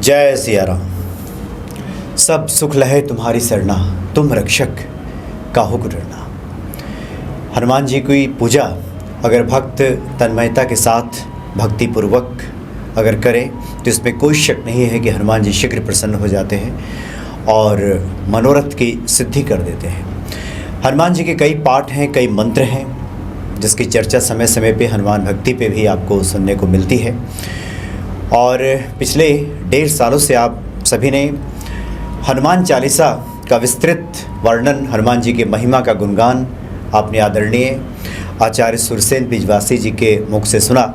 जय सिया राम। सब सुख लहे तुम्हारी सरना, तुम रक्षक काहू को डरना। हनुमान जी की पूजा अगर भक्त तन्मयता के साथ भक्तिपूर्वक अगर करें तो इसमें कोई शक नहीं है कि हनुमान जी शीघ्र प्रसन्न हो जाते हैं और मनोरथ की सिद्धि कर देते हैं। हनुमान जी के कई पाठ हैं, कई मंत्र हैं जिसकी चर्चा समय समय पे हनुमान भक्ति पे भी आपको सुनने को मिलती है। और पिछले 1.5 सालों से आप सभी ने हनुमान चालीसा का विस्तृत वर्णन, हनुमान जी के महिमा का गुणगान आपने आदरणीय आचार्य सुरसेन बिजवासी जी के मुख से सुना।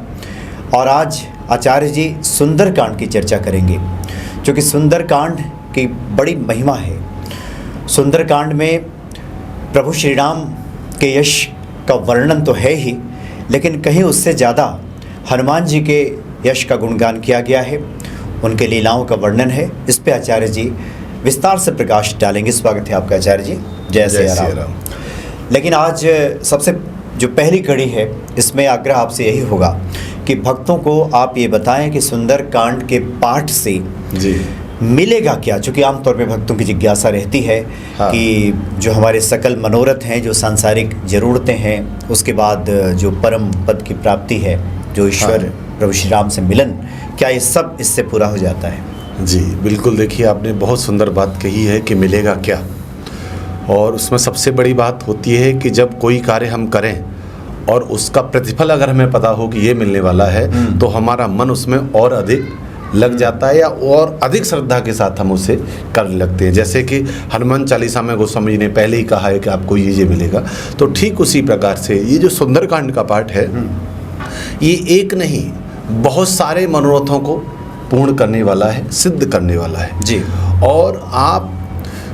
और आज आचार्य जी सुंदरकांड की चर्चा करेंगे, क्योंकि सुंदरकांड की बड़ी महिमा है। सुंदरकांड में प्रभु श्री राम के यश का वर्णन तो है ही, लेकिन कहीं उससे ज़्यादा हनुमान जी के यश का गुणगान किया गया है, उनके लीलाओं का वर्णन है। इस पे आचार्य जी विस्तार से प्रकाश डालेंगे। स्वागत है आपका आचार्य जी। जय सिया राम। लेकिन आज सबसे जो पहली कड़ी है, इसमें आग्रह आपसे यही होगा कि भक्तों को आप ये बताएं कि सुंदरकांड के पाठ से जी मिलेगा क्या, चूँकि आमतौर पे भक्तों की जिज्ञासा रहती है कि जो हमारे सकल मनोरथ हैं, जो सांसारिक ज़रूरतें हैं, उसके बाद जो परम पद की प्राप्ति है, जो ईश्वर प्रभु श्री राम से मिलन, क्या ये सब इससे पूरा हो जाता है? जी बिल्कुल। देखिए, आपने बहुत सुंदर बात कही है कि मिलेगा क्या, और उसमें सबसे बड़ी बात होती है कि जब कोई कार्य हम करें और उसका प्रतिफल अगर हमें पता हो कि ये मिलने वाला है, तो हमारा मन उसमें और अधिक लग जाता है या और अधिक श्रद्धा के साथ हम उसे करने लगते हैं। जैसे कि हनुमान चालीसा में गोस्वामी जी ने पहले ही कहा है कि आपको ये मिलेगा, तो ठीक उसी प्रकार से ये जो सुंदरकांड का पाठ है, ये एक नहीं बहुत सारे मनोरथों को पूर्ण करने वाला है, सिद्ध करने वाला है जी। और आप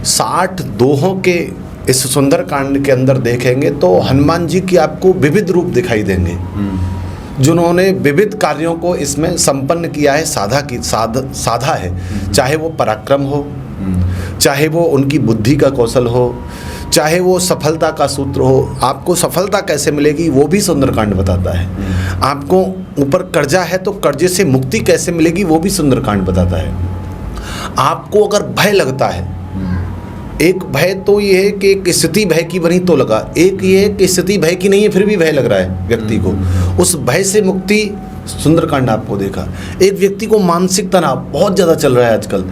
60 दोहों के इस सुंदरकांड के अंदर देखेंगे तो हनुमान जी की आपको विविध रूप दिखाई देंगे, जिन्होंने विविध कार्यों को इसमें संपन्न किया है, साधा है। चाहे वो पराक्रम हो, चाहे वो उनकी बुद्धि का कौशल हो, चाहे वो सफलता का सूत्र हो। आपको सफलता कैसे मिलेगी वो भी सुंदरकांड बताता है। आपको ऊपर कर्जा है तो कर्जे से मुक्ति कैसे मिलेगी वो भी सुंदरकांड बताता है। आपको अगर भय लगता है, एक भय तो ये है कि एक स्थिति भय की बनी तो लगा, एक ये है कि स्थिति भय की नहीं है फिर भी भय लग रहा है व्यक्ति को, उस भय से मुक्ति सुंदरकांड आपको देखा। एक व्यक्ति को मानसिक तनाव बहुत ज़्यादा चल रहा है आजकल,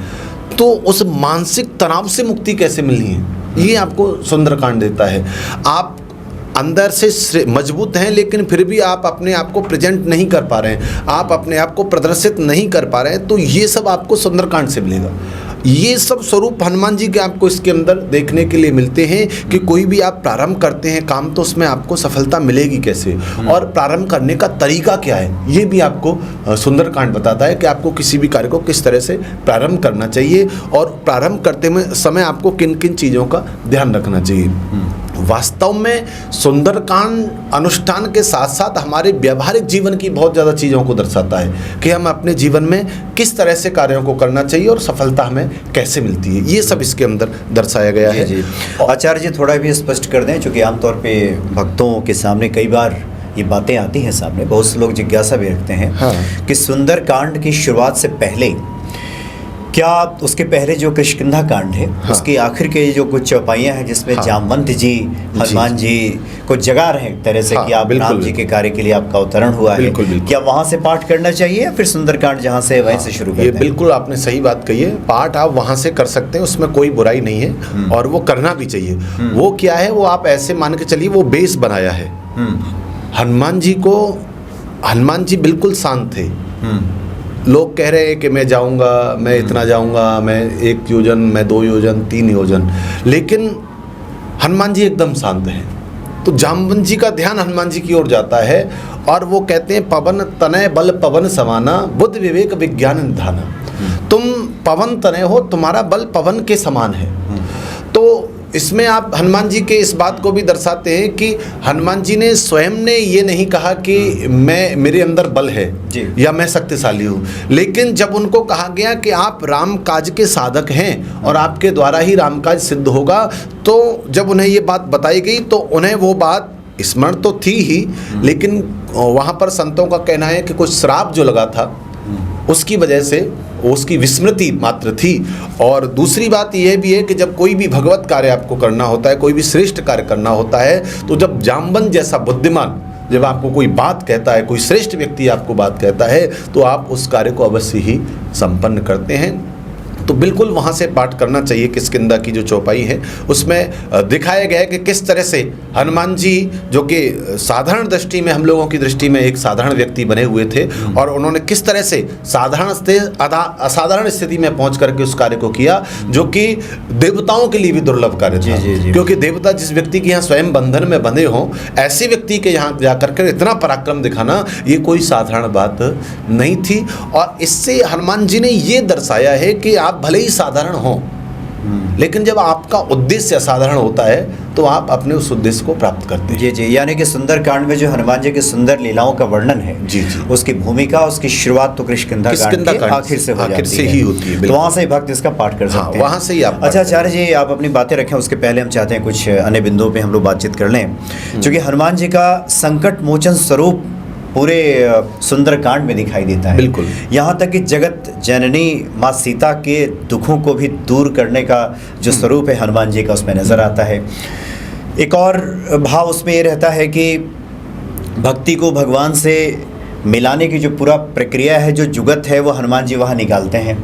तो उस मानसिक तनाव से मुक्ति कैसे मिलनी है ये आपको सुंदरकांड देता है। आप अंदर से मजबूत हैं लेकिन फिर भी आप अपने आप को प्रेजेंट नहीं कर पा रहे हैं, आप अपने आप को प्रदर्शित नहीं कर पा रहे हैं, तो ये सब आपको सुंदरकांड से मिलेगा। ये सब स्वरूप हनुमान जी के आपको इसके अंदर देखने के लिए मिलते हैं कि कोई भी आप प्रारंभ करते हैं काम तो उसमें आपको सफलता मिलेगी कैसे, और प्रारंभ करने का तरीका क्या है, ये भी आपको सुंदरकांड बताता है कि आपको किसी भी कार्य को किस तरह से प्रारंभ करना चाहिए और प्रारंभ करते समय आपको किन किन चीज़ों का ध्यान रखना चाहिए। वास्तव में सुंदरकांड अनुष्ठान के साथ साथ हमारे व्यावहारिक जीवन की बहुत ज़्यादा चीज़ों को दर्शाता है कि हम अपने जीवन में किस तरह से कार्यों को करना चाहिए और सफलता हमें कैसे मिलती है, ये सब इसके अंदर दर्शाया गया है। जी। आचार्य जी थोड़ा भी स्पष्ट कर दें, क्योंकि आमतौर पे भक्तों के सामने कई बार ये बातें आती हैं सामने, बहुत से लोग जिज्ञासा भी रखते हैं कि सुंदरकांड की शुरुआत से पहले क्या उसके पहले जो किष्किंधा कांड है, उसकी आखिर के जो कुछ चौपाइयाँ हैं जिसमें जामवंत जी हनुमान जी को जगा रहे हैं एक तरह से कि आप राम जी के कार्य के लिए आपका अवतरण हुआ है, क्या वहाँ से पाठ करना चाहिए या फिर सुंदरकांड जहाँ से वहीं से शुरू करते हैं? ये बिल्कुल आपने सही बात कही है। पाठ आप वहाँ से कर सकते हैं, उसमें कोई बुराई नहीं है और वो करना भी चाहिए। वो क्या है, वो आप ऐसे मान के चलिए वो बेस बनाया है। हनुमान जी बिल्कुल शांत थे। लोग कह रहे हैं कि मैं जाऊंगा, मैं इतना जाऊंगा, मैं 1 योजन, मैं 2 योजन, 3 योजन, लेकिन हनुमान जी एकदम शांत हैं। तो जामवंत जी का ध्यान हनुमान जी की ओर जाता है और वो कहते हैं पवन तनय बल पवन समाना, बुद्धि विवेक विज्ञान निधाना। तुम पवन तनय हो, तुम्हारा बल पवन के समान है। तो इसमें आप हनुमान जी के इस बात को भी दर्शाते हैं कि हनुमान जी ने स्वयं ने ये नहीं कहा कि मेरे अंदर बल है या मैं शक्तिशाली हूँ, लेकिन जब उनको कहा गया कि आप राम काज के साधक हैं और आपके द्वारा ही राम काज सिद्ध होगा, तो जब उन्हें ये बात बताई गई तो उन्हें वो बात स्मरण तो थी ही, लेकिन वहाँ पर संतों का कहना है कि कुछ श्राप जो लगा था उसकी वजह से उसकी विस्मृति मात्र थी। और दूसरी बात यह भी है कि जब कोई भी भगवत कार्य आपको करना होता है, कोई भी श्रेष्ठ कार्य करना होता है, तो जब जाम्बन जैसा बुद्धिमान जब आपको कोई बात कहता है, कोई श्रेष्ठ व्यक्ति आपको बात कहता है, तो आप उस कार्य को अवश्य ही संपन्न करते हैं। तो बिल्कुल वहाँ से पाठ करना चाहिए। किष्किंधा की जो चौपाई है उसमें दिखाया गया है कि किस तरह से हनुमान जी, जो कि साधारण दृष्टि में, हम लोगों की दृष्टि में एक साधारण व्यक्ति बने हुए थे, और उन्होंने किस तरह से साधारण से असाधारण स्थिति में पहुंच करके उस कार्य को किया, जो कि देवताओं के लिए भी दुर्लभ कार्य था। क्योंकि देवता जिस व्यक्ति के यहाँ स्वयं बंधन में बंधे हों, ऐसे व्यक्ति के यहाँ जाकर के इतना पराक्रम दिखाना ये कोई साधारण बात नहीं थी। और इससे हनुमान जी ने ये दर्शाया है कि आप भले ही साधारण हो, लेकिन जब आपका उद्देश्य असाधारण होता है तो आप अपने उस उद्देश्य को प्राप्त करते हैं। जी, यानी कि सुंदर कांड में जो हनुमान जी की सुंदर लीलाओं का वर्णन है, जी, उसकी भूमिका, उसकी शुरुआत तो किष्किंधा कांड के आखिर से ही होती है। तो वहाँ से ही भक्त इसका पाठ कर सकते हैं, वहाँ से ही आप। अच्छा आचार्य जी, आप अपनी बातें रखें, उसके पहले हम चाहते हैं कुछ अन्य बिंदुओं पे हम लोग बातचीत कर लें। क्योंकि हनुमान जी का संकट मोचन स्वरूप पूरे सुंदरकांड में दिखाई देता है। बिल्कुल। यहाँ तक कि जगत जननी माँ सीता के दुखों को भी दूर करने का जो स्वरूप है हनुमान जी का, उसमें नज़र आता है। एक और भाव उसमें ये रहता है कि भक्ति को भगवान से मिलाने की जो पूरा प्रक्रिया है, जो जुगत है, वो हनुमान जी वहाँ निकालते हैं।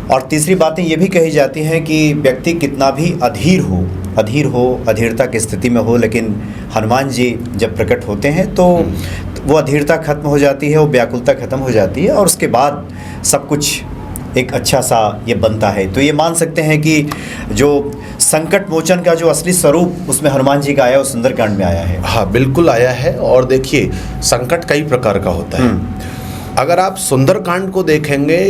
और तीसरी बातें ये भी कही जाती हैं कि व्यक्ति कितना भी अधीर हो, अधीरता की स्थिति में हो, लेकिन हनुमान जी जब प्रकट होते हैं तो वो अधीरता खत्म हो जाती है, वो व्याकुलता खत्म हो जाती है, और उसके बाद सब कुछ एक अच्छा सा ये बनता है। तो ये मान सकते हैं कि जो संकट मोचन का जो असली स्वरूप उसमें हनुमान जी का आया, वो सुंदरकांड में आया है। हाँ, बिल्कुल आया है। और देखिए, संकट कई प्रकार का होता है। अगर आप सुंदरकांड को देखेंगे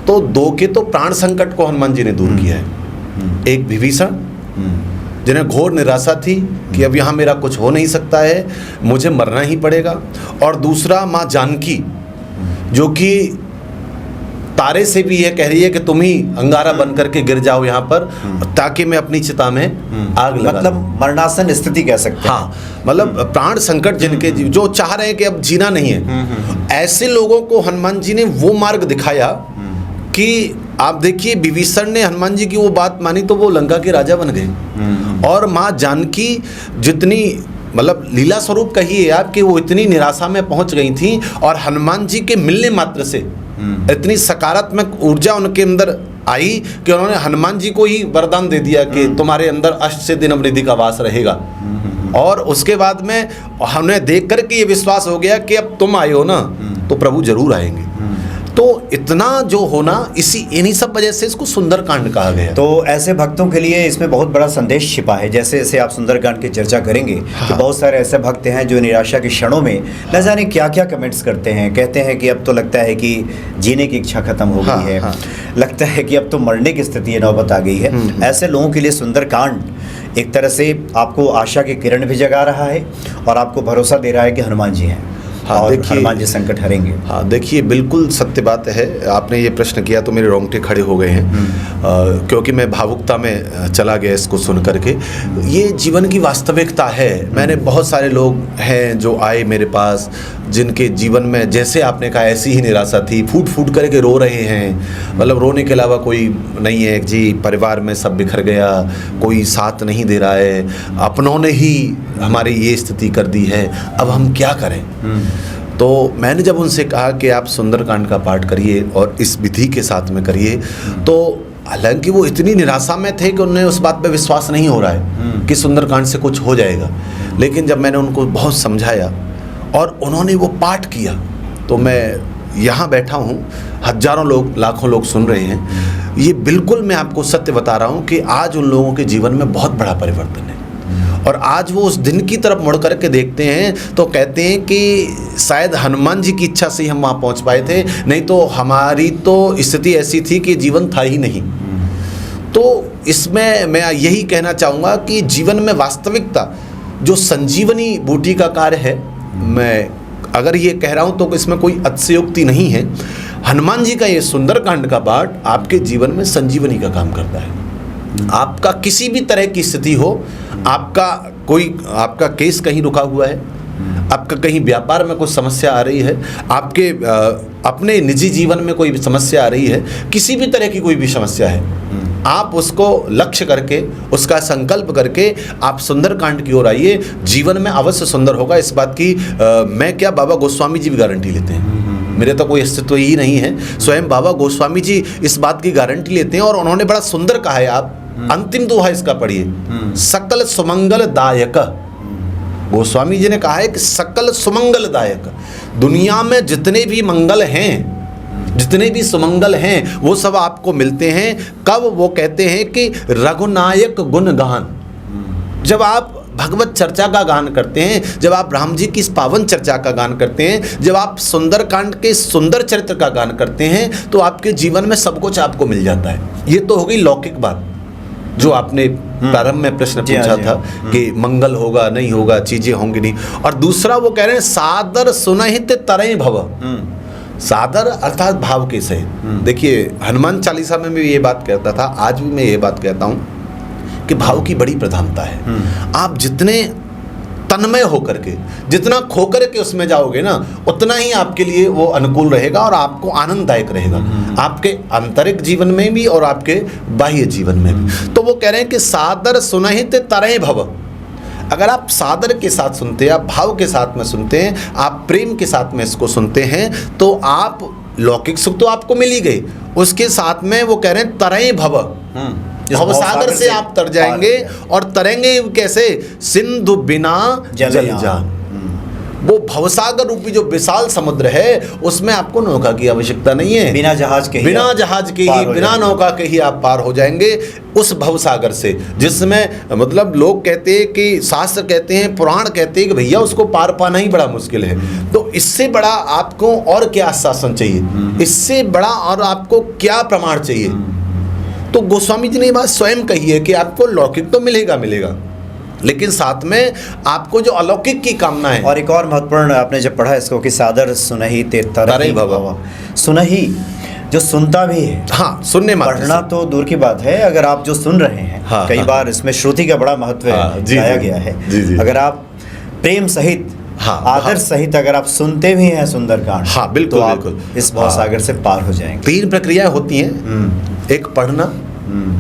तो दो के तो प्राण संकट को हनुमान जी ने दूर किया है। एक विभीषण, जिन्हें घोर निराशा थी कि अब यहाँ मेरा कुछ हो नहीं सकता है, मुझे मरना ही पड़ेगा। और दूसरा माँ जानकी, जो कि तारे से भी यह कह रही है कि तुम ही अंगारा बन करके गिर जाओ यहाँ पर, ताकि मैं अपनी चिता में आग लगा, मतलब मरणासन स्थिति कह सकते हैं। हाँ, मतलब प्राण संकट जिनके जो चाह रहे हैं कि अब जीना नहीं है, ऐसे लोगों को हनुमान जी ने वो मार्ग दिखाया कि आप देखिए, विभीषण ने हनुमान जी की वो बात मानी तो वो लंका के राजा बन गए। और माँ जानकी जितनी, मतलब लीला स्वरूप कहिए आप, कि वो इतनी निराशा में पहुंच गई थी, और हनुमान जी के मिलने मात्र से इतनी सकारात्मक ऊर्जा उनके अंदर आई कि उन्होंने हनुमान जी को ही वरदान दे दिया कि तुम्हारे अंदर अष्ट से दिन वृद्धि का वास रहेगा। और उसके बाद में हमें देख कर के ये विश्वास हो गया कि अब तुम आए हो ना, तो प्रभु जरूर आएंगे। तो इतना जो होना, इन्हीं सब वजह से इसको सुंदरकांड कहा गया। तो ऐसे भक्तों के लिए इसमें बहुत बड़ा संदेश छिपा है। जैसे जैसे आप सुंदरकांड की चर्चा करेंगे कि बहुत सारे ऐसे भक्त हैं जो निराशा के क्षणों में न जाने क्या क्या कमेंट्स करते हैं, कहते हैं कि अब तो लगता है कि जीने की इच्छा खत्म हो गई है, लगता है कि अब तो मरने की स्थिति नौबत आ गई है। ऐसे लोगों के लिए सुंदरकांड एक तरह से आपको आशा की किरण भी जगा रहा है और आपको भरोसा दे रहा है कि हनुमान जी हैं। हाँ, और हनुमान जी संकट हरेंगे। हाँ, देखिए, बिल्कुल सत्य बात है। आपने ये प्रश्न किया तो मेरे रोंगटे खड़े हो गए हैं, क्योंकि मैं भावुकता में चला गया इसको सुन करके। ये जीवन की वास्तविकता है। मैंने बहुत सारे लोग हैं जो आए मेरे पास, जिनके जीवन में, जैसे आपने कहा, ऐसी ही निराशा थी, फूट फूट करके रो रहे हैं। मतलब रोने के अलावा कोई नहीं है जी। परिवार में सब बिखर गया, कोई साथ नहीं दे रहा है, अपनों ने ही हमारी ये स्थिति कर दी है, अब हम क्या करें। तो मैंने जब उनसे कहा कि आप सुंदरकांड का पाठ करिए और इस विधि के साथ में करिए, तो हालांकि वो इतनी निराशा में थे कि उन्हें उस बात पे विश्वास नहीं हो रहा है कि सुंदरकांड से कुछ हो जाएगा। लेकिन जब मैंने उनको बहुत समझाया और उन्होंने वो पाठ किया, तो मैं यहाँ बैठा हूँ, हजारों लोग, लाखों लोग सुन रहे हैं। ये बिल्कुल मैं आपको सत्य बता रहा हूँ कि आज उन लोगों के जीवन में बहुत बड़ा परिवर्तन है। और आज वो उस दिन की तरफ मुड़ करके देखते हैं तो कहते हैं कि शायद हनुमान जी की इच्छा से ही हम वहाँ पहुँच पाए थे, नहीं तो हमारी तो स्थिति ऐसी थी कि जीवन था ही नहीं। तो इसमें मैं यही कहना चाहूँगा कि जीवन में वास्तविकता, जो संजीवनी बूटी का कार्य है, मैं अगर ये कह रहा हूँ तो इसमें कोई अतिशयोक्ति नहीं है। हनुमान जी का ये सुंदरकांड का पाठ आपके जीवन में संजीवनी का काम करता है। आपका किसी भी तरह की स्थिति हो, आपका केस कहीं रुका हुआ है, आपका कहीं व्यापार में कुछ समस्या आ रही है, आपके अपने निजी जीवन में कोई भी समस्या आ रही है, किसी भी तरह की कोई भी समस्या है, आप उसको लक्ष्य करके, उसका संकल्प करके आप सुंदरकांड की ओर आइए, जीवन में अवश्य सुंदर होगा। इस बात की मैं क्या, बाबा गोस्वामी जी भी गारंटी लेते हैं, मेरे तो कोई अस्तित्व ही नहीं है, स्वयं बाबा गोस्वामी जी इस बात की गारंटी लेते हैं। और उन्होंने बड़ा सुंदर कहा है, आप अंतिम दोहा इसका पढ़िए, सकल सुमंगल दायक। गोस्वामी जी ने कहा है कि सकल सुमंगल दायक, दुनिया में जितने भी मंगल हैं, जितने भी सुमंगल हैं, वो सब आपको मिलते हैं। कब? वो कहते हैं कि रघुनायक गुणगान, जब आप भगवत चर्चा का गान करते हैं, जब आप राम जी की इस पावन चर्चा का गान करते हैं, जब आप सुंदरकांड के सुंदर चरित्र का गान करते हैं, तो आपके जीवन में सब कुछ आपको मिल जाता है। ये तो हो गई लौकिक बात, जो आपने प्रारंभ में प्रश्न पूछा था कि मंगल होगा नहीं होगा, चीजें होंगी नहीं। और दूसरा वो कह रहे हैं सादर सुनहित तरय भव, सादर अर्थात भाव के सहित। देखिए हनुमान चालीसा में भी ये बात कहता था, आज भी मैं ये बात कहता हूँ कि भाव की बड़ी प्रधानता है। आप जितने तन्मय होकर के, जितना खोकर के उसमें जाओगे ना, उतना ही आपके लिए वो अनुकूल रहेगा और आपको आनंददायक रहेगा, आपके आंतरिक जीवन में भी और आपके बाह्य जीवन में भी। तो वो कह रहे हैं कि सादर सुनहित तरय भव, अगर आप सादर के साथ सुनते हैं, आप भाव के साथ में सुनते हैं, आप प्रेम के साथ में इसको सुनते हैं, तो आप लौकिक सुख तो आपको मिल ही गई, उसके साथ में वो कह रहे हैं तरय भव, भवसागर से आप तर जाएंगे। और तरेंगे कैसे? सिंधु बिना जल जान। वो भवसागर रूपी जो विशाल समुद्र है, उसमें आपको नौका की आवश्यकता नहीं है, बिना जहाज के ही, बिना नौका के ही आप पार हो जाएंगे उस भवसागर से, जिसमें मतलब लोग कहते हैं कि शास्त्र कहते हैं, पुराण कहते हैं कि भैया उसको पार पाना ही बड़ा मुश्किल है। तो इससे बड़ा आपको और क्या आश्वासन चाहिए, इससे बड़ा और आपको क्या प्रमाण चाहिए? तो गोस्वामी जी ने ये बात स्वयं कही है कि आपको लौकिक तो मिलेगा, लेकिन साथ में आपको जो अलौकिक की कामना है। और एक और महत्वपूर्ण आपने जब पढ़ा इसको कि सादर सुनहि ते तरहि भव, सुनहि जो सुनता भी है, हाँ, सुनने मात्र, पढ़ना तो दूर की बात है, अगर आप जो सुन रहे हैं, हाँ, कई बार इसमें श्रुति का बड़ा महत्व बताया गया है। अगर आप प्रेम सहित, हाँ, आदर सहित अगर आप सुनते भी हैं सुंदरकांड, हाँ, बिल्कुल, तो बिल्कुल इस भवसागर से पार हो जाएंगे। 3 प्रक्रियाएं होती हैं, एक पढ़ना,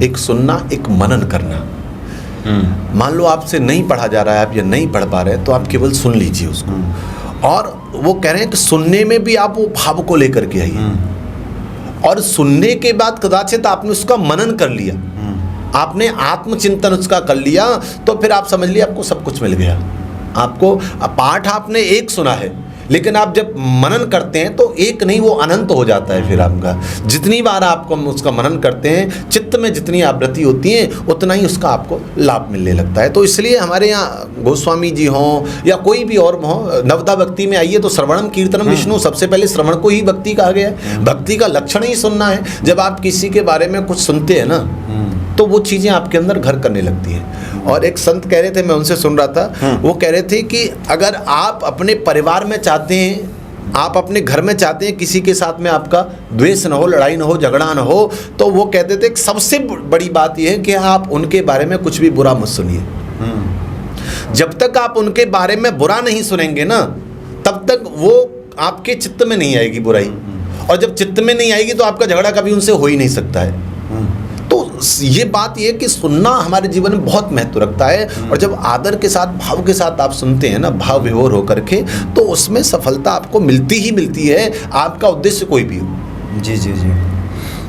एक सुनना, एक मनन करना। मान लो आपसे नहीं पढ़ा जा रहा है, आप ये नहीं पढ़ पा रहे, तो आप केवल सुन लीजिए उसको। और वो कह रहे हैं कि सुनने में भी आप वो भाव को लेकर के आइए, और सुनने के बाद कदाचित आपने उसका मनन कर लिया, आपने आत्मचिंतन उसका कर लिया, तो फिर आप समझ लिए आपको सब कुछ मिल गया। आपको पाठ आपने एक सुना है, लेकिन आप जब मनन करते हैं तो एक नहीं, वो अनंत हो जाता है। फिर आपका जितनी बार आपको उसका मनन करते हैं, चित्त में जितनी आवृत्ति होती है, उतना ही उसका आपको लाभ मिलने लगता है। तो इसलिए हमारे यहाँ गोस्वामी जी हों या कोई भी और हो, नवदा भक्ति में आइए तो श्रवणम कीर्तनम विष्णु, सबसे पहले श्रवण को ही भक्ति कहा गया है। भक्ति का लक्षण ही सुनना है। जब आप किसी के बारे में कुछ सुनते हैं ना, तो वो चीज़ें आपके अंदर घर करने लगती हैं। और एक संत कह रहे थे, मैं उनसे सुन रहा था, वो कह रहे थे कि अगर आप अपने परिवार में चाहते हैं, आप अपने घर में चाहते हैं किसी के साथ में आपका द्वेष न हो, लड़ाई न हो, झगड़ा न हो, तो वो कहते थे कि सबसे बड़ी बात यह है कि आप उनके बारे में कुछ भी बुरा मत सुनिए। जब तक आप उनके बारे में बुरा नहीं सुनेंगे ना, तब तक वो आपके चित्त में नहीं आएगी बुराई, और जब चित्त में नहीं आएगी तो आपका झगड़ा कभी उनसे हो ही नहीं सकता है। तो ये बात ये कि सुनना हमारे जीवन में बहुत महत्व रखता है, और जब आदर के साथ, भाव के साथ आप सुनते हैं ना, भाव विभोर होकर के, तो उसमें सफलता आपको मिलती ही मिलती है, आपका उद्देश्य कोई भी हो। जी जी जी।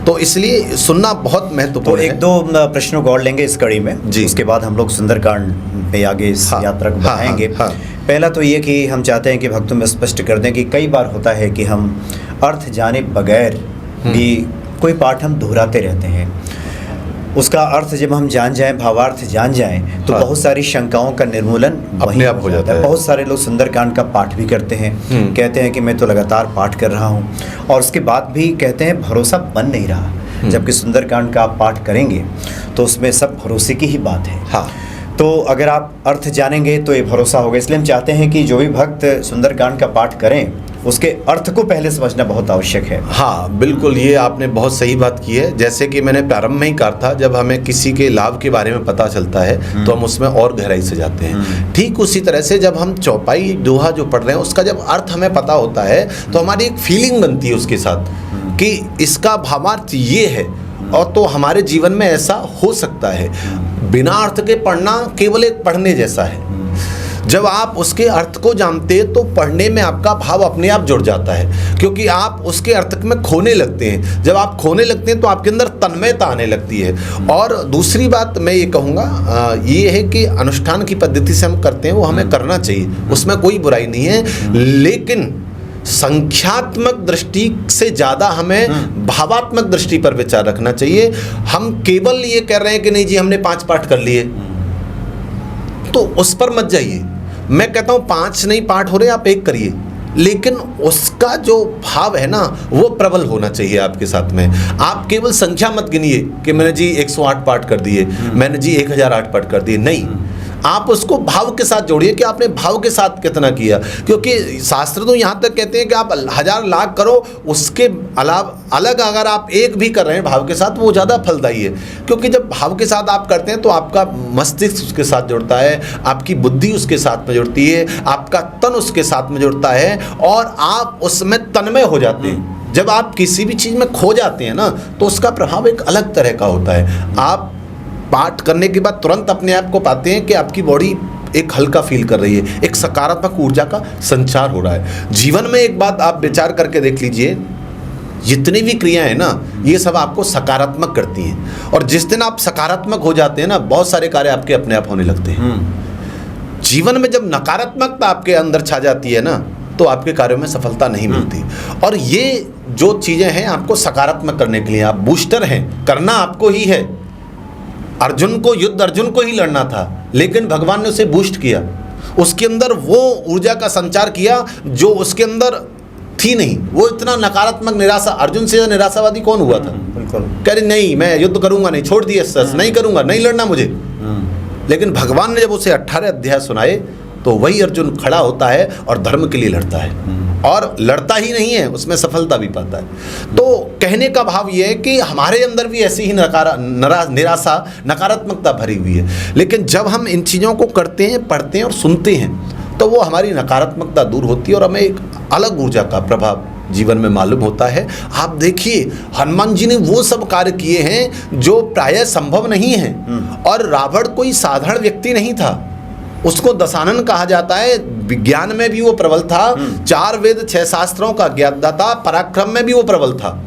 तो इसलिए सुनना बहुत महत्वपूर्ण है। तो 1-2 प्रश्नों को और लेंगे इस कड़ी में जी, उसके बाद हम लोग सुंदरकांड पे आगे इस यात्रा को बढ़ाएंगे। पहला तो ये कि हम चाहते हैं कि भक्तों में स्पष्ट कर दें कि कई बार होता है कि हम अर्थ जाने बगैर भी कोई पाठ हम दोहराते रहते हैं। उसका अर्थ जब हम जान जाएं, भावार्थ जान जाएं, तो बहुत सारी शंकाओं का निर्मूलन अपने आप हो जाता है। बहुत सारे लोग सुंदरकांड का पाठ भी करते हैं, कहते हैं कि मैं तो लगातार पाठ कर रहा हूं, और उसके बाद भी कहते हैं भरोसा बन नहीं रहा। जबकि सुंदरकांड का आप पाठ करेंगे तो उसमें सब भरोसे की ही बात है। हाँ, तो अगर आप अर्थ जानेंगे तो ये भरोसा होगा। इसलिए हम चाहते हैं कि जो भी भक्त सुंदरकांड का पाठ करें उसके अर्थ को पहले समझना बहुत आवश्यक है। हाँ बिल्कुल, ये आपने बहुत सही बात की है। जैसे कि मैंने प्रारंभ में ही कहा था, जब हमें किसी के लाभ के बारे में पता चलता है तो हम उसमें और गहराई से जाते हैं। ठीक उसी तरह से जब हम चौपाई दोहा जो पढ़ रहे हैं उसका जब अर्थ हमें पता होता है तो हमारी एक फीलिंग बनती है उसके साथ कि इसका भावार्थ ये है और तो हमारे जीवन में ऐसा हो सकता है। बिना अर्थ के पढ़ना केवल एक पढ़ने जैसा है। जब आप उसके अर्थ को जानते हैं तो पढ़ने में आपका भाव अपने आप जुड़ जाता है, क्योंकि आप उसके अर्थ में खोने लगते हैं। जब आप खोने लगते हैं तो आपके अंदर तन्मयता आने लगती है। और दूसरी बात मैं ये कहूँगा ये है कि अनुष्ठान की पद्धति से हम करते हैं वो हमें करना चाहिए, उसमें कोई बुराई नहीं है, लेकिन संख्यात्मक दृष्टि से ज़्यादा हमें भावात्मक दृष्टि पर विचार रखना चाहिए। हम केवल ये कह रहे हैं कि नहीं जी हमने 5 पाठ कर लिए, तो उस पर मत जाइए। मैं कहता हूँ 5 नहीं पाठ हो रहे, आप 1 करिए, लेकिन उसका जो भाव है ना वो प्रबल होना चाहिए आपके साथ में। आप केवल संख्या मत गिनिए कि मैंने जी 108 पाठ कर दिए, मैंने जी 1008 पाठ कर दिए, नहीं। आप उसको भाव के साथ जोड़िए कि आपने भाव के साथ कितना किया, क्योंकि शास्त्र तो यहाँ तक कहते हैं कि आप 1000 लाख करो, उसके अलावा अलग अगर आप 1 भी कर रहे हैं भाव के साथ वो ज़्यादा फलदायी है। क्योंकि जब भाव के साथ आप करते हैं तो आपका मस्तिष्क उसके साथ जुड़ता है, आपकी बुद्धि उसके साथ में जुड़ती है, आपका तन उसके साथ में जुड़ता है और आप उसमें तन्मय हो जाते हैं। जब आप किसी भी चीज़ में खो जाते हैं ना तो उसका प्रभाव एक अलग तरह का होता है। आप पाठ करने के बाद तुरंत अपने आप को पाते हैं कि आपकी बॉडी एक हल्का फील कर रही है, एक सकारात्मक ऊर्जा का संचार हो रहा है। जीवन में एक बात आप विचार करके देख लीजिए, जितनी भी क्रियाएं हैं ना ये सब आपको सकारात्मक करती हैं, और जिस दिन आप सकारात्मक हो जाते हैं ना बहुत सारे कार्य आपके अपने आप होने लगते हैं। जीवन में जब नकारात्मकता आपके अंदर छा जाती है ना तो आपके कार्यों में सफलता नहीं मिलती। और ये जो चीज़ें हैं आपको सकारात्मक करने के लिए, आप बूस्टर हैं, करना आपको ही है। अर्जुन को ही लड़ना था, लेकिन भगवान ने उसे बूस्ट किया, उसके अंदर वो ऊर्जा का संचार किया जो उसके अंदर थी नहीं। वो इतना नकारात्मक निराशा, अर्जुन से निराशावादी कौन हुआ था? बिल्कुल कह रही नहीं मैं युद्ध करूंगा नहीं, छोड़ दिए सस, नहीं करूंगा, नहीं लड़ना मुझे। लेकिन भगवान ने जब उसे 18 अध्याय सुनाए तो वही अर्जुन खड़ा होता है और धर्म के लिए लड़ता है, और लड़ता ही नहीं है, उसमें सफलता भी पाता है। तो कहने का भाव ये है कि हमारे अंदर भी ऐसी ही निराशा, नकारात्मकता भरी हुई है, लेकिन जब हम इन चीज़ों को करते हैं, पढ़ते हैं और सुनते हैं तो वो हमारी नकारात्मकता दूर होती है और हमें एक अलग ऊर्जा का प्रभाव जीवन में मालूम होता है। आप देखिए हनुमान जी ने वो सब कार्य किए हैं जो प्रायः संभव नहीं है, और रावण कोई साधारण व्यक्ति नहीं था, उसको दशानन कहा जाता है। विज्ञान में भी वो प्रबल था, 4 वेद 6 शास्त्रों का ज्ञाता, पराक्रम में भी वो प्रबल था।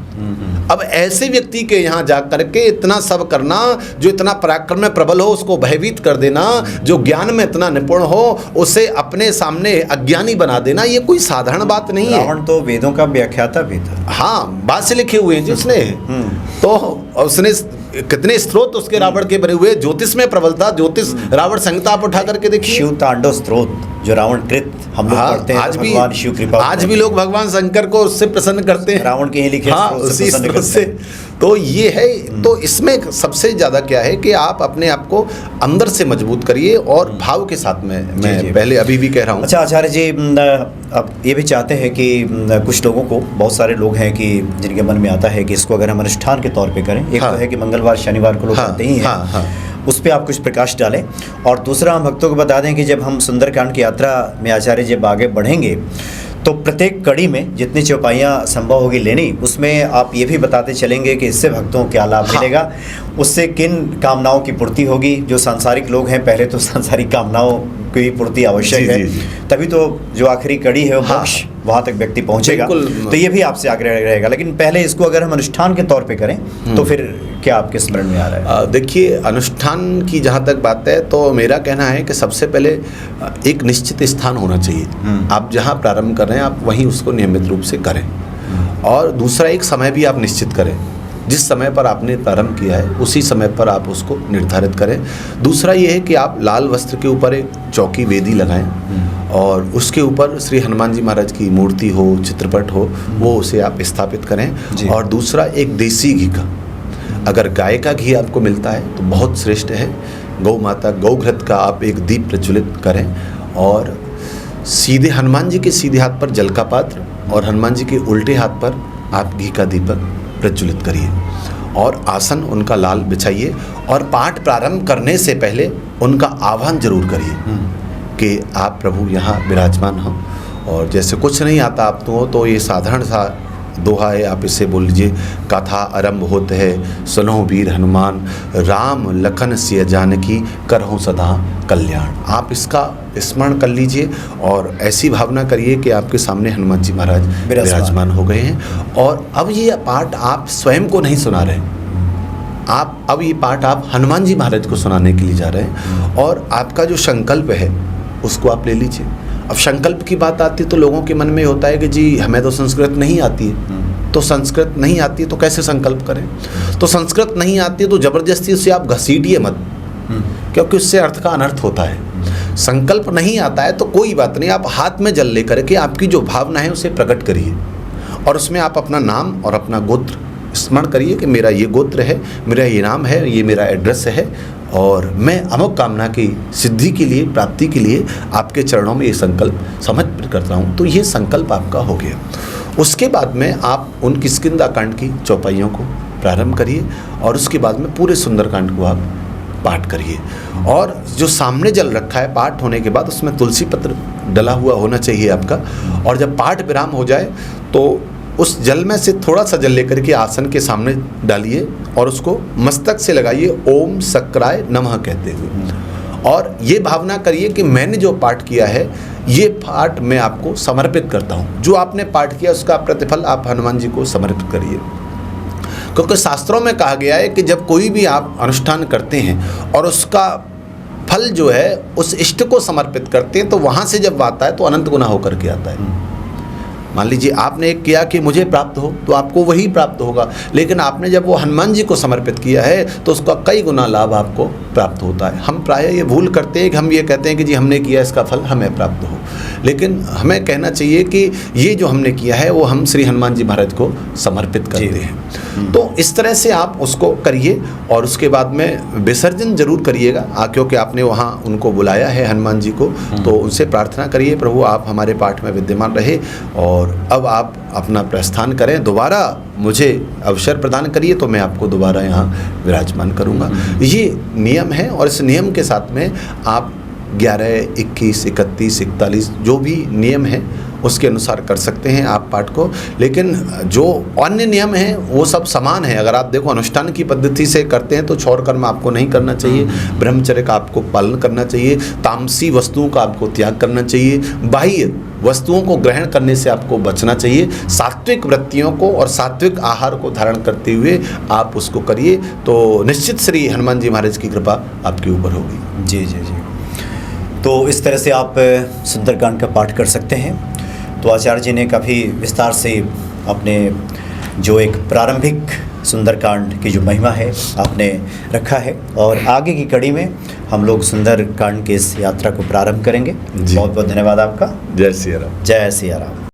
अब ऐसे व्यक्ति के यहाँ जा करके इतना सब करना, जो इतना पराक्रम में प्रबल हो उसको भयभीत कर देना, जो ज्ञान में इतना निपुण हो उसे अपने सामने अज्ञानी बना देना, ये कोई साधारण बात नहीं है। रावण तो वेदों का व्याख्याता भी था। हाँ, बात से लिखे हुए हैं जी उसने। तो उसने कितने स्त्रोत उसके रावण के बने हुए, ज्योतिष में प्रबल था, ज्योतिष रावण संहिता आप उठा करके देखिए, शिव तांडव स्त्रोत जो रावण कृत हम लोग पढ़ते हैं, आज भी भगवान शिव कृपा, आज भी लोग भगवान शंकर को उससे प्रसन्न करते हैं, रावण के ही लिखे उसी स्त्रोत से। तो ये है, तो इसमें सबसे ज़्यादा क्या है कि आप अपने आप को अंदर से मजबूत करिए और भाव के साथ में, मैं पहले अभी भी कह रहा हूँ। अच्छा आचार्य जी, अब ये भी चाहते हैं कि कुछ लोगों को, बहुत सारे लोग हैं कि जिनके मन में आता है कि इसको अगर हम अनुष्ठान के तौर पे करें, एक तो है कि मंगलवार शनिवार को लोग करते ही हैं, उस पर आप कुछ प्रकाश डालें, और दूसरा हम भक्तों को बता दें कि जब हम सुंदरकांड की यात्रा में आचार्य जब आगे बढ़ेंगे तो प्रत्येक कड़ी में जितनी चौपाइयाँ संभव होगी लेनी, उसमें आप ये भी बताते चलेंगे कि इससे भक्तों को क्या लाभ मिलेगा, उससे किन कामनाओं की पूर्ति होगी। जो सांसारिक लोग हैं पहले तो सांसारिक कामनाओं की पूर्ति आवश्यक है, तभी तो जो आखिरी कड़ी है वो मोक्ष, वहाँ तक व्यक्ति पहुँचेगा। तो ये भी आपसे आग्रह रहेगा, लेकिन पहले इसको अगर हम अनुष्ठान के तौर पे करें तो फिर क्या आपके स्मरण में आ रहा है? देखिए, अनुष्ठान की जहाँ तक बात है तो मेरा कहना है कि सबसे पहले एक निश्चित स्थान होना चाहिए। आप जहाँ प्रारंभ कर रहे हैं आप वहीं उसको नियमित रूप से करें, और दूसरा एक समय भी आप निश्चित करें, जिस समय पर आपने प्रारंभ किया है उसी समय पर आप उसको निर्धारित करें। दूसरा ये है कि आप लाल वस्त्र के ऊपर एक चौकी वेदी लगाएं और उसके ऊपर श्री हनुमान जी महाराज की मूर्ति हो, चित्रपट हो, वो उसे आप स्थापित करें। और दूसरा एक देसी घी का, अगर गाय का घी आपको मिलता है तो बहुत श्रेष्ठ है, गौ माता गौघृत का आप एक दीप प्रज्वलित करें, और सीधे हनुमान जी के सीधे हाथ पर जल का पात्र और हनुमान जी के उल्टे हाथ पर आप घी का दीपक प्रज्वलित करिए और आसन उनका लाल बिछाइए और पाठ प्रारंभ करने से पहले उनका आह्वान जरूर करिए कि आप प्रभु यहाँ विराजमान हो। और जैसे कुछ नहीं आता आप तो ये साधारण सा दोहा है, आप इससे बोल लीजिए, कथा आरंभ होते है सुनो वीर हनुमान, राम लखन सिय जानकी करहु सदा कल्याण। आप इसका स्मरण कर लीजिए और ऐसी भावना करिए कि आपके सामने हनुमान जी महाराज विराजमान हो गए हैं। और अब ये पाठ आप स्वयं को नहीं सुना रहे, अब ये पाठ आप हनुमान जी महाराज को सुनाने के लिए जा रहे हैं। और आपका जो संकल्प है उसको आप ले लीजिए। अब संकल्प की बात आती है तो लोगों के मन में होता है कि जी हमें तो संस्कृत नहीं आती है, तो संस्कृत नहीं आती है तो कैसे संकल्प करें। तो संस्कृत नहीं आती है तो ज़बरदस्ती उसे आप घसीटिए मत, क्योंकि उससे अर्थ का अनर्थ होता है। संकल्प नहीं आता है तो कोई बात नहीं, आप हाथ में जल लेकर के आपकी जो भावना है उसे प्रकट करिए और उसमें आप अपना नाम और अपना गोत्र स्मरण करिए कि मेरा ये गोत्र है, मेरा ये नाम है, ये मेरा एड्रेस है और मैं अमुक कामना की सिद्धि के लिए, प्राप्ति के लिए आपके चरणों में ये संकल्प समर्पित करता हूँ। तो ये संकल्प आपका हो गया। उसके बाद में आप उन किष्किंधा की चौपाइयों को प्रारंभ करिए और उसके बाद में पूरे सुंदरकांड को आप पाठ करिए। और जो सामने जल रखा है पाठ होने के बाद उसमें तुलसी पत्र डला हुआ होना चाहिए आपका। और जब पाठ विराम हो जाए तो उस जल में से थोड़ा सा जल लेकर के आसन के सामने डालिए और उसको मस्तक से लगाइए ओम सक्राय नमः कहते हुए। और ये भावना करिए कि मैंने जो पाठ किया है ये पाठ मैं आपको समर्पित करता हूँ। जो आपने पाठ किया उसका प्रतिफल आप हनुमान जी को समर्पित करिए। क्योंकि शास्त्रों में कहा गया है कि जब कोई भी आप अनुष्ठान करते हैं और उसका फल जो है उस इष्ट को समर्पित करते हैं तो वहाँ से जब आता है तो अनंत गुना होकर के आता है। मान लीजिए आपने एक किया कि मुझे प्राप्त हो तो आपको वही प्राप्त होगा, लेकिन आपने जब वो हनुमान जी को समर्पित किया है तो उसका कई गुना लाभ आपको प्राप्त होता है। हम प्रायः ये भूल करते हैं कि हम ये कहते हैं कि जी हमने किया इसका फल हमें प्राप्त हो, लेकिन हमें कहना चाहिए कि ये जो हमने किया है वो हम श्री हनुमान जी महाराज को समर्पित करते हैं। तो इस तरह से आप उसको करिए और उसके बाद में विसर्जन जरूर करिएगा, क्योंकि आपने वहाँ उनको बुलाया है हनुमान जी को, तो उनसे प्रार्थना करिए प्रभु आप हमारे पाठ में विद्यमान रहे और अब आप अपना प्रस्थान करें, दोबारा मुझे अवसर प्रदान करिए तो मैं आपको दोबारा यहाँ विराजमान करूँगा। ये नियम है और इस नियम के साथ में आप 11, 21, 31, 41 जो भी नियम है उसके अनुसार कर सकते हैं आप पाठ को। लेकिन जो अन्य नियम हैं वो सब समान है। अगर आप देखो अनुष्ठान की पद्धति से करते हैं तो छौर कर्म आपको नहीं करना चाहिए, ब्रह्मचर्य का आपको पालन करना चाहिए, तामसी वस्तुओं का आपको त्याग करना चाहिए, बाह्य वस्तुओं को ग्रहण करने से आपको बचना चाहिए, सात्विक वृत्तियों को और सात्विक आहार को धारण करते हुए आप उसको करिए तो निश्चित श्री हनुमान जी महाराज की कृपा आपके ऊपर होगी। जी जी जी। तो इस तरह से आप सुंदरकांड का पाठ कर सकते हैं। तो आचार्य जी ने काफ़ी विस्तार से अपने जो एक प्रारंभिक सुंदरकांड की जो महिमा है आपने रखा है और आगे की कड़ी में हम लोग सुंदरकांड की इस यात्रा को प्रारंभ करेंगे। बहुत बहुत धन्यवाद आपका। जय सिया राम। जय सिया राम।